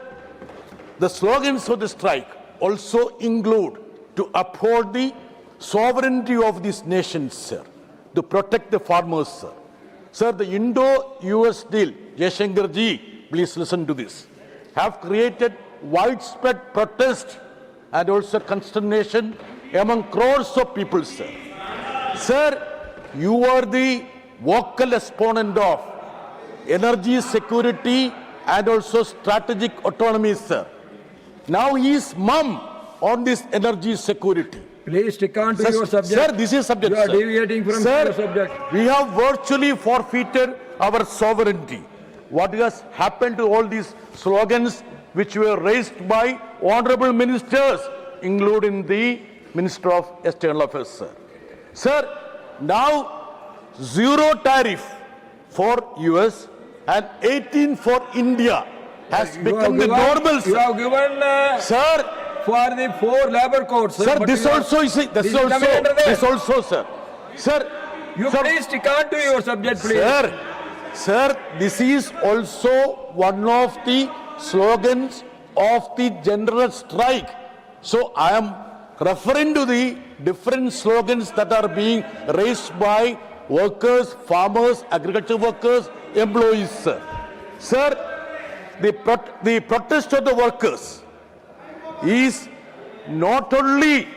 the slogans of the strike also include to uphold the sovereignty of this nation, sir, to protect the farmers, sir. Sir, the Indo-US deal, Jaishankar ji, please listen to this, have created widespread protest and also consternation among crores of people, sir. Sir, you are the vocal exponent of energy security and also strategic autonomy, sir. Now he is mum on this energy security. Please stick on to Sir, your subject. Sir, this is subject. You are sir. deviating from Sir, your subject. we have virtually forfeited our sovereignty. What has happened to all these slogans which were raised by honorable ministers, including the Minister of External Affairs, sir. Sir, now zero tariff for US and 18 for India has become the normal, sir. You have given Sir, for the 4 labor codes. sir, but this you are- also is this is coming under that. this also, sir. Sir, You sir, please stick on to your subject, please. Sir, this is also one of the slogans of the general strike. So I am referring to the different slogans that are being raised by workers, farmers, agriculture workers, employees, sir. Sir, the protest of the workers is not only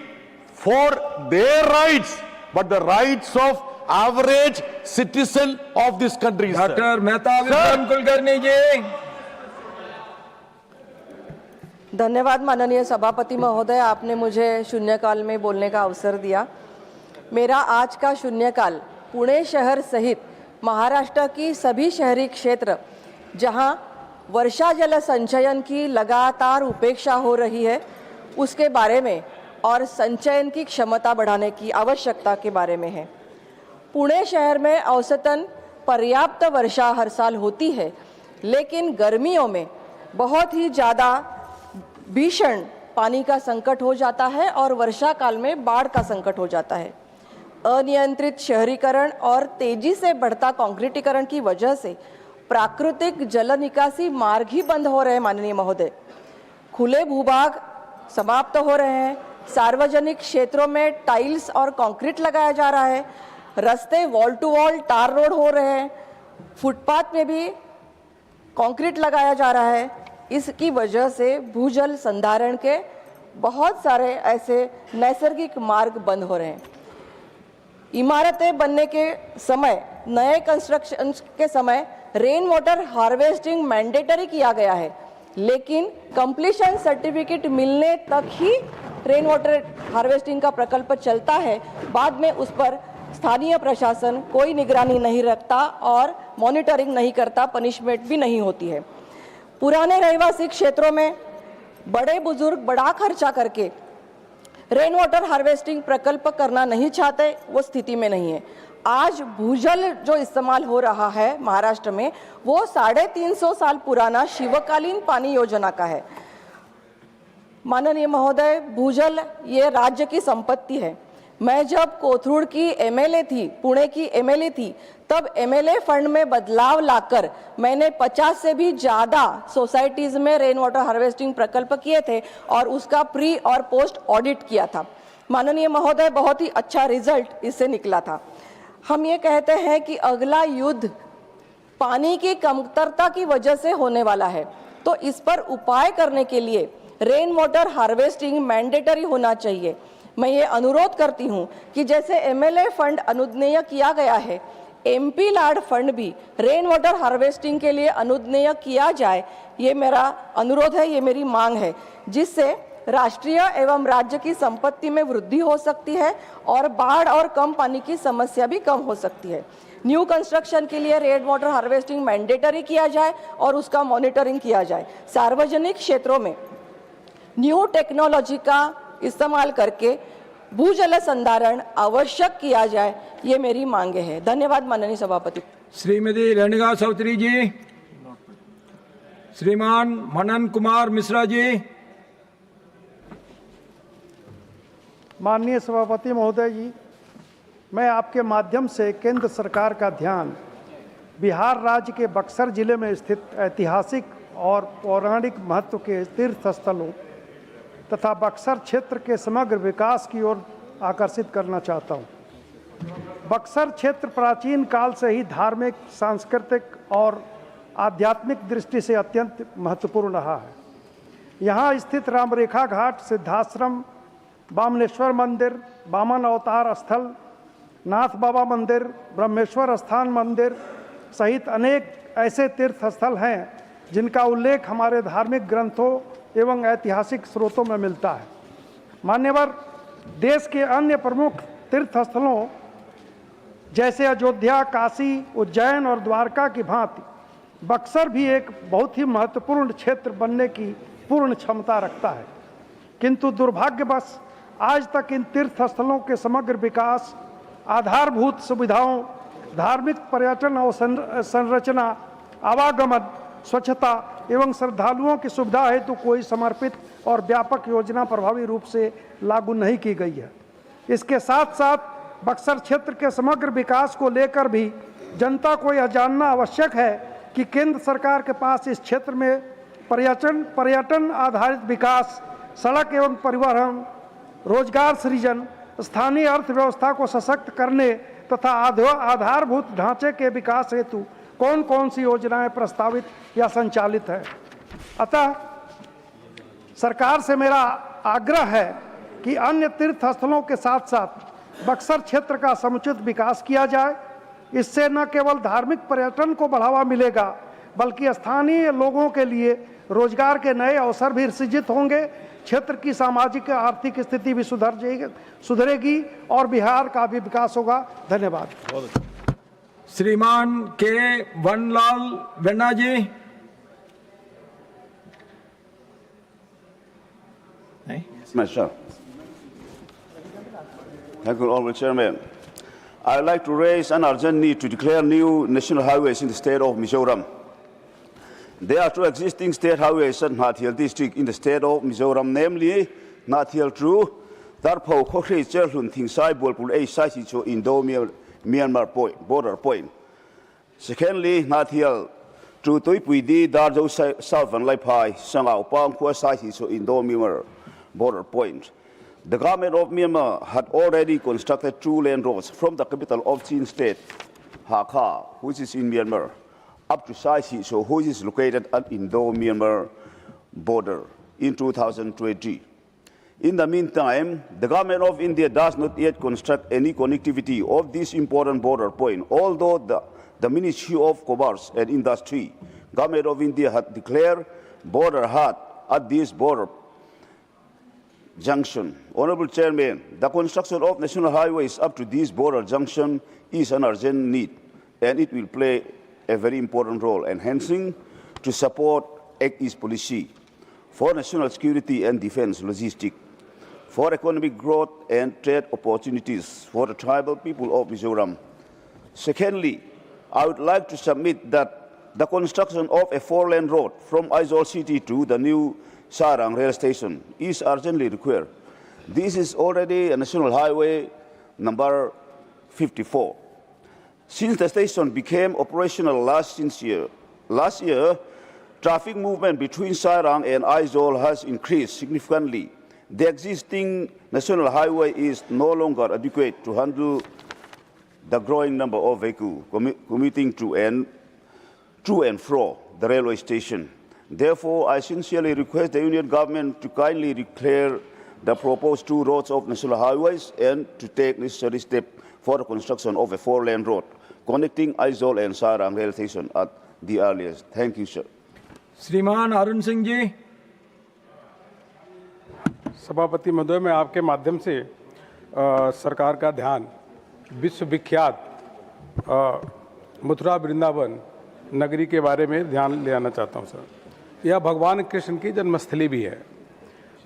for their rights, but the rights of average citizen of this country, sir. Dr. Mehta Vikram Kulkarni ji. धन्यवाद माननीय सभापति महोदय, आपने मुझे शून्यकाल में बोलने का अवसर दिया। मेरा आज का शून्यकाल पुणे शहर सहित महाराष्ट्र की सभी शहरी क्षेत्र जहां वर्षा जल संचयन की लगातार उपेक्षा हो रही है उसके बारे में और संचयन की क्षमता बढ़ाने की आवश्यकता के बारे में है। पुणे शहर में औसतन पर्याप्त वर्षा हर साल होती है, लेकिन गर्मियों में बहुत ही ज़्यादा भीषण पानी का संकट हो जाता है और वर्षा काल में बाढ़ का संकट हो जाता है। अनियंत्रित शहरीकरण और तेजी से बढ़ता कंक्रीटीकरण की वजह से प्राकृतिक जल निकासी मार्ग ही बंद हो रहे हैं माननीय महोदय। खुले भूभाग समाप्त हो रहे हैं, सार्वजनिक क्षेत्रों में टाइल्स और कंक्रीट लगाया जा रहा है, रास्ते wall to wall tar road हो रहे हैं, फुटपाथ में भी कंक्रीट लगाया जा रहा है। इसकी वजह से भूजल संधारण के बहुत सारे ऐसे नैसर्गिक मार्ग बंद हो रहे हैं। इमारतें बनने के समय, नए कंस्ट्रक्शन के समय रेन वाटर हार्वेस्टिंग मैंडेटरी किया गया है, लेकिन कंप्लीशन सर्टिफिकेट मिलने तक ही रेन वाटर हार्वेस्टिंग का प्रकल्प चलता है। बाद में उस पर स्थानीय प्रशासन कोई निगरानी नहीं रखता और मॉनिटरिंग नहीं करता, पनिशमेंट भी नहीं होती है। पुराने रहवासी क्षेत्रों में बड़े बुजुर्ग बड़ा खर्चा करके रेन वाटर हार्वेस्टिंग प्रकल्प करना नहीं चाहते, वो स्थिति में नहीं है। आज भूजल जो इस्तेमाल हो रहा है महाराष्ट्र में वो 350 साल पुराना शिवकालीन पानी योजना का है। माननीय महोदय, भूजल ये राज्य की संपत्ति है। मैं जब कोथरूड की एमएलए थी, पुणे की एमएलए थी, तब एमएलए फंड में बदलाव लाकर मैंने 50 से भी ज़्यादा सोसाइटीज़ में रेन वाटर हार्वेस्टिंग प्रकल्प किए थे और उसका प्री और पोस्ट ऑडिट किया था। माननीय महोदय, बहुत ही अच्छा रिजल्ट इससे निकला था। हम ये कहते हैं कि अगला युद्ध पानी की कमतरता की वजह से होने वाला है, तो इस पर उपाय करने के लिए रेन वाटर हार्वेस्टिंग मैंडेटरी होना चाहिए। मैं ये अनुरोध करती हूँ कि जैसे एमएलए फंड अनुज्ञेय किया गया है, एमपी लाड फंड भी रेन वाटर हार्वेस्टिंग के लिए अनुज्ञेय किया जाए। ये मेरा अनुरोध है, ये मेरी मांग है, जिससे राष्ट्रीय एवं राज्य की संपत्ति में वृद्धि हो सकती है और बाढ़ और कम पानी की समस्या भी कम हो सकती है। न्यू कंस्ट्रक्शन के लिए रेन वाटर हार्वेस्टिंग मैंडेटरी किया जाए और उसका मॉनिटरिंग किया जाए। सार्वजनिक क्षेत्रों में न्यू टेक्नोलॉजी का इस्तेमाल करके भूजल संधारण आवश्यक किया जाए, ये मेरी मांगे है। धन्यवाद माननीय सभापति। श्रीमती रेणुका चौधरी जी, श्रीमान मनन कुमार मिश्रा जी। माननीय सभापति महोदय जी, मैं आपके माध्यम से केंद्र सरकार का ध्यान बिहार राज्य के बक्सर जिले में स्थित ऐतिहासिक और पौराणिक महत्व के तीर्थ स्थलों तथा बक्सर क्षेत्र के समग्र विकास की ओर आकर्षित करना चाहता हूँ। बक्सर क्षेत्र प्राचीन काल से ही धार्मिक, सांस्कृतिक और आध्यात्मिक दृष्टि से अत्यंत महत्वपूर्ण रहा है। यहाँ स्थित रामरेखा घाट, सिद्धाश्रम, बामनेश्वर मंदिर, वामन अवतार स्थल, नाथ बाबा मंदिर, ब्रह्मेश्वर स्थान मंदिर सहित अनेक ऐसे तीर्थ स्थल हैं जिनका उल्लेख हमारे धार्मिक ग्रंथों एवं ऐतिहासिक स्रोतों में मिलता है। मान्यवर, देश के अन्य प्रमुख तीर्थ स्थलों जैसे अयोध्या, काशी, उज्जैन और द्वारका की भांति बक्सर भी एक बहुत ही महत्वपूर्ण क्षेत्र बनने की पूर्ण क्षमता रखता है, किंतु दुर्भाग्यवश आज तक इन तीर्थ स्थलों के समग्र विकास, आधारभूत सुविधाओं, धार्मिक पर्यटन और संरचना, आवागमन, स्वच्छता एवं श्रद्धालुओं की सुविधा हेतु कोई समर्पित और व्यापक योजना प्रभावी रूप से लागू नहीं की गई है। इसके साथ साथ बक्सर क्षेत्र के समग्र विकास को लेकर भी जनता को यह जानना आवश्यक है कि केंद्र सरकार के पास इस क्षेत्र में पर्यटन आधारित विकास, सड़क एवं परिवहन, रोजगार सृजन, स्थानीय अर्थव्यवस्था को सशक्त करने तथा आधारभूत ढांचे के विकास हेतु कौन कौन सी योजनाएं प्रस्तावित या संचालित है। अतः सरकार से मेरा आग्रह है कि अन्य तीर्थ स्थलों के साथ साथ बक्सर क्षेत्र का समुचित विकास किया जाए। इससे न केवल धार्मिक पर्यटन को बढ़ावा मिलेगा बल्कि स्थानीय लोगों के लिए रोजगार के नए अवसर भी सृजित होंगे, क्षेत्र की सामाजिक आर्थिक स्थिति भी सुधरेगी और बिहार का भी विकास होगा। धन्यवाद। श्रीमान के वनलाल वेन्ना जी। Thank you, Honorable Chairman. I would like to raise an urgent need to declare new national highways in the state of Mizoram. There are two existing state highways in Nath Hill district in the state of Mizoram, namely Nath Hill through Darpo, Kokri, Cherlun, Thingsai, Bolpur, A, Saisicho, Indo-Myanmar border point. Secondly, Nath Hill through Tuipuidi, Darjo, Southern Laipai, Sangao, Pangkua, Saisicho, Indo-Myanmar border point. The government of Myanmar had already constructed 2-lane roads from the capital of Chin State, Hakha, which is in Myanmar, up to Saisicho, which is located at Indo-Myanmar border in 2020. In the meantime, the government of India does not yet construct any connectivity of this important border point, although the Ministry of Commerce and Industry, government of India had declared border halt at this border junction. Honorable Chairman, the construction of national highways up to this border junction is an urgent need, and it will play a very important role enhancing to support Act East policy for national security and defense logistics, for economic growth and trade opportunities for the tribal people of Mizoram. Secondly, I would like to submit that the construction of a 4-lane road from Aizawl City to the new Sarang rail station is urgently required. This is already a national highway number 54. Since the station became operational last year, traffic movement between Sarang and Aizawl has increased significantly. The existing national highway is no longer adequate to handle the growing number of vehicles commuting to and fro the railway station. Therefore, I sincerely request the Union Government to kindly declare the proposed 2 roads of national highways and to take necessary steps for the construction of a 4-lane road connecting Aizawl and Sarang rail station at the earliest. Thank you, sir. श्रीमान अरुण सिंह जी। सभापति महोदय, मैं आपके माध्यम से सरकार का ध्यान विश्व विख्यात मथुरा वृंदावन नगरी के बारे में ध्यान ले आना चाहता हूँ सर। यह भगवान कृष्ण की जन्मस्थली भी है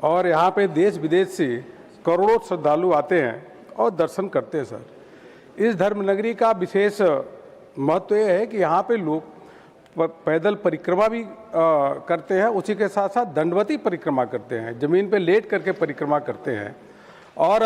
और यहाँ पे देश विदेश से करोड़ों श्रद्धालु आते हैं और दर्शन करते हैं सर। इस धर्म नगरी का विशेष महत्व यह है कि यहाँ पे लोग पैदल परिक्रमा भी करते हैं, उसी के साथ साथ दंडवती परिक्रमा करते हैं, ज़मीन पे लेट करके परिक्रमा करते हैं। और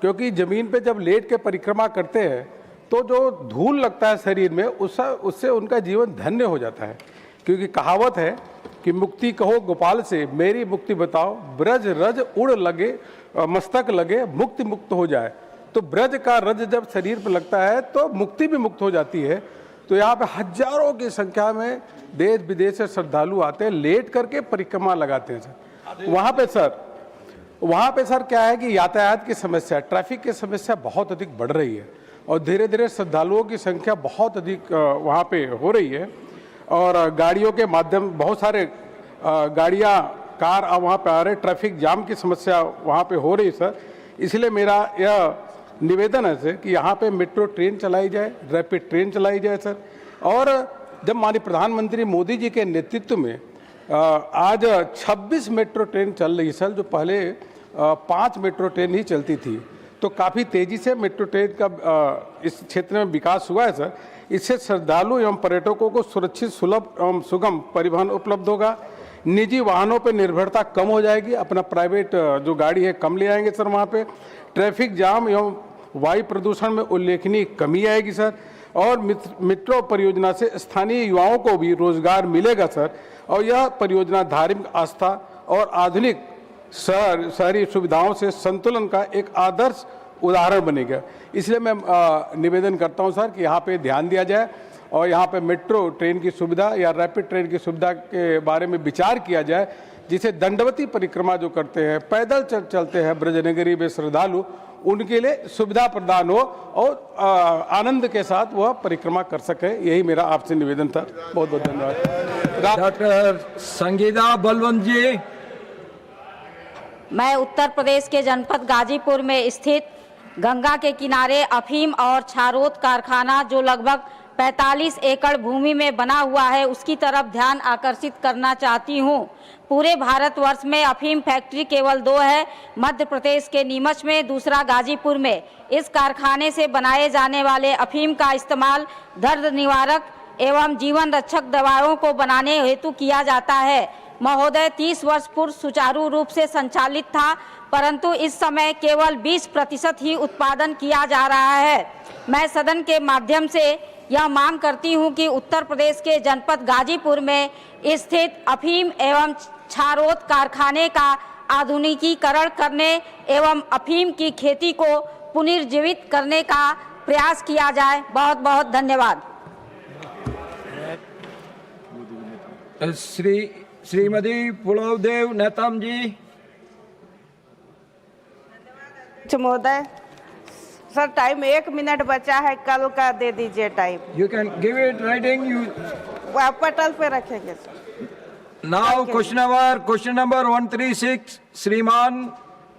क्योंकि ज़मीन पे जब लेट के परिक्रमा करते हैं तो जो धूल लगता है शरीर में उससे उनका जीवन धन्य हो जाता है। क्योंकि कहावत है कि मुक्ति कहो गोपाल से, मेरी मुक्ति बताओ, ब्रज रज उड़ लगे मस्तक लगे, मुक्ति मुक्त हो जाए। तो ब्रज का रज जब शरीर पर लगता है तो मुक्ति भी मुक्त हो जाती है। तो यहाँ पे हजारों की संख्या में देश विदेश से श्रद्धालु आते हैं, लेट करके परिक्रमा लगाते हैं सर। वहाँ पे सर क्या है कि यातायात की समस्या, ट्रैफिक की समस्या बहुत अधिक बढ़ रही है और धीरे धीरे श्रद्धालुओं की संख्या बहुत अधिक वहाँ पे हो रही है और गाड़ियों के माध्यम बहुत सारे गाड़ियाँ कार अब वहाँ पे आ रहे, ट्रैफिक जाम की समस्या वहाँ पे हो रही है सर। इसलिए मेरा यह निवेदन है सर कि यहाँ पे मेट्रो ट्रेन चलाई जाए, रैपिड ट्रेन चलाई जाए सर। और जब माननीय प्रधानमंत्री मोदी जी के नेतृत्व में आज 26 मेट्रो ट्रेन चल रही सर, जो पहले 5 मेट्रो ट्रेन ही चलती थी, तो काफ़ी तेज़ी से मेट्रो ट्रेन का इस क्षेत्र में विकास हुआ है सर। इससे श्रद्धालु एवं पर्यटकों को सुरक्षित, सुलभ एवं सुगम परिवहन उपलब्ध होगा। निजी वाहनों पर निर्भरता कम हो जाएगी, अपना प्राइवेट जो गाड़ी है कम ले आएंगे सर। वहाँ पे ट्रैफिक जाम एवं वायु प्रदूषण में उल्लेखनीय कमी आएगी सर। और मेट्रो परियोजना से स्थानीय युवाओं को भी रोजगार मिलेगा सर। और यह परियोजना धार्मिक आस्था और आधुनिक शहरी सुविधाओं से संतुलन का एक आदर्श उदाहरण बनेगा। इसलिए मैं निवेदन करता हूं सर कि यहाँ पे ध्यान दिया जाए और यहाँ पे मेट्रो ट्रेन की सुविधा या रैपिड ट्रेन की सुविधा के बारे में विचार किया जाए, जिसे दंडवती परिक्रमा जो करते हैं, पैदल चलते हैं ब्रजनगरी में श्रद्धालु, उनके लिए सुविधा प्रदान हो और आनंद के साथ वह परिक्रमा कर सके। यही मेरा आपसे निवेदन था। बहुत बहुत धन्यवाद। डॉक्टर संगीता बलवंत जी। मैं उत्तर प्रदेश के जनपद गाजीपुर में स्थित गंगा के किनारे अफीम और छारोद कारखाना जो लगभग 45 एकड़ भूमि में बना हुआ है उसकी तरफ ध्यान आकर्षित करना चाहती हूँ। पूरे भारतवर्ष में अफीम फैक्ट्री केवल 2 है, मध्य प्रदेश के नीमच में, दूसरा गाजीपुर में। इस कारखाने से बनाए जाने वाले अफीम का इस्तेमाल दर्द निवारक एवं जीवन रक्षक दवाओं को बनाने हेतु किया जाता है। महोदय, 30 वर्ष पूर्व सुचारू रूप से संचालित था, परंतु इस समय केवल 20% ही उत्पादन किया जा रहा है। मैं सदन के माध्यम से यह मांग करती हूं कि उत्तर प्रदेश के जनपद गाजीपुर में स्थित अफीम एवं छारोद कारखाने का आधुनिकीकरण करने एवं अफीम की खेती को पुनर्जीवित करने का प्रयास किया जाए। बहुत बहुत धन्यवाद। श्रीमती पुलवदेव नेताम जी। महोदय, सर टाइम 1 मिनट बचा है, कल का दे दीजिए time. You can give it writing. You पटल पे रखेंगे सर। नाउ क्वेश्चन नंबर 136 श्रीमान